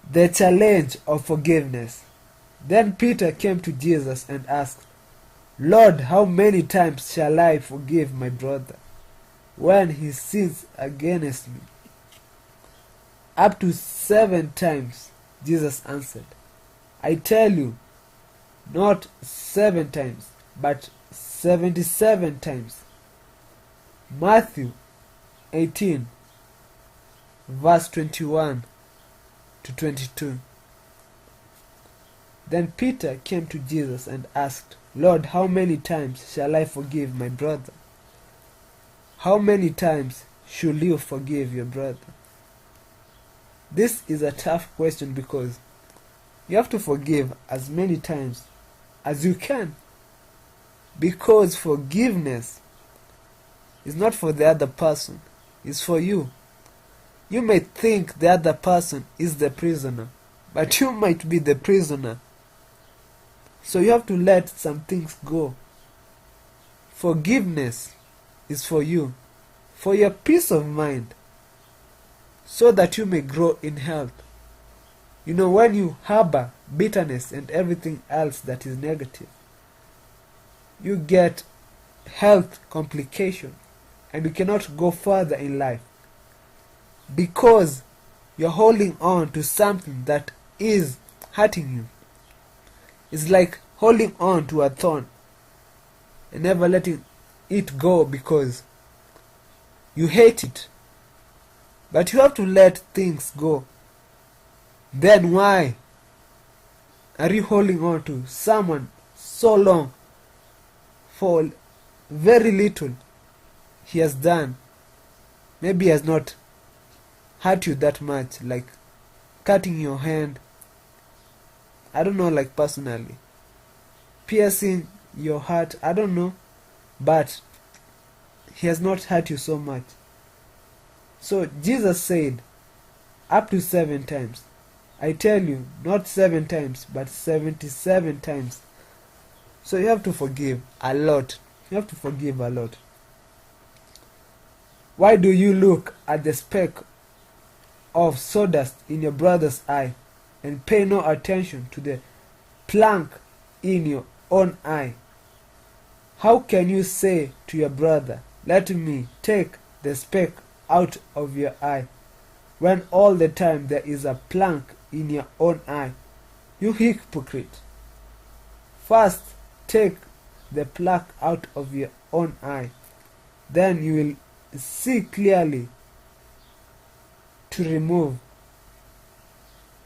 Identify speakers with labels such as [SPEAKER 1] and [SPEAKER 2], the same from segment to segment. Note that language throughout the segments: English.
[SPEAKER 1] The challenge of forgiveness. Then Peter came to Jesus and asked, Lord, how many times shall I forgive my brother when he sins against me? Up to 7 times, Jesus answered. I tell you, not 7 times, but 77 times. Matthew 18, verse 21 to 22. Then Peter came to Jesus and asked, Lord, how many times shall I forgive my brother? How many times should you forgive your brother? This is a tough question because you have to forgive as many times as you can. Because forgiveness is not for the other person, it's for you. You may think the other person is the prisoner, but you might be the prisoner. So you have to let some things go. Forgiveness is for you, for your peace of mind, so that you may grow in health. You know, when you harbor bitterness and everything else that is negative, you get health complications and you cannot go further in life because you're holding on to something that is hurting you. It's like holding on to a thorn and never letting it go because you hate it. But you have to let things go. Then why are you holding on to someone so long for very little he has done? Maybe he has not hurt you that much, like cutting your hand. I don't know, like personally. Piercing your heart, I don't know. But he has not hurt you so much. So Jesus said, up to 7 times. I tell you, not 7 times, but 77 times. So you have to forgive a lot. You have to forgive a lot. Why do you look at the speck of sawdust in your brother's eye and pay no attention to the plank in your own eye? How can you say to your brother, let me take the speck out of your eye, when all the time there is a plank in your own eye? You hypocrite! First take the plank out of your own eye, then you will see clearly to remove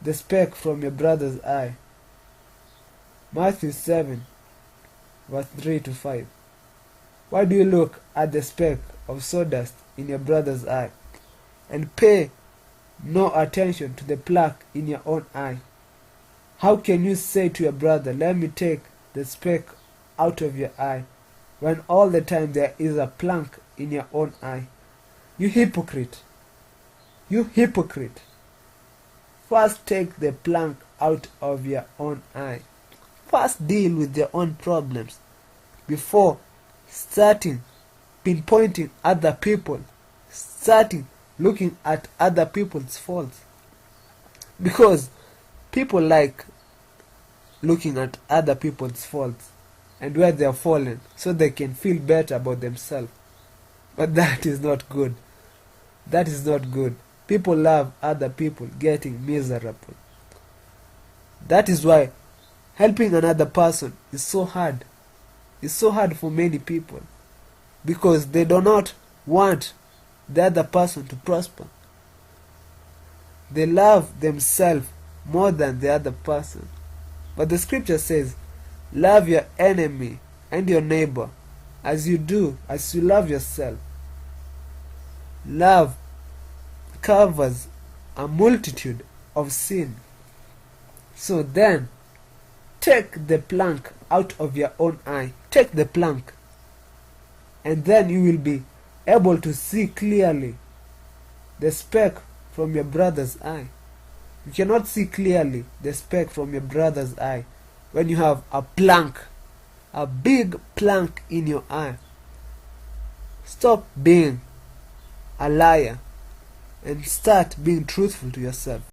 [SPEAKER 1] the speck from your brother's eye. Matthew 7, verse 3 to 5. Why do you look at the speck of sawdust in your brother's eye and pay no attention to the plank in your own eye? How can you say to your brother, let me take the speck out of your eye, when all the time there is a plank in your own eye? You hypocrite! You hypocrite! First take the plank out of your own eye. First deal with your own problems before starting pinpointing other people, starting looking at other people's faults. Because people like looking at other people's faults and where they are fallen so they can feel better about themselves. But that is not good. That is not good. People love other people getting miserable. That is why helping another person is so hard. It's so hard for many people because they do not want the other person to prosper. They love themselves more than the other person. But the scripture says, love your enemy and your neighbor as you love yourself. Love covers a multitude of sin. So then, take the plank out of your own eye. Take the plank. And then you will be able to see clearly the speck from your brother's eye. You cannot see clearly the speck from your brother's eye when you have a plank, a big plank in your eye. Stop being a liar and start being truthful to yourself.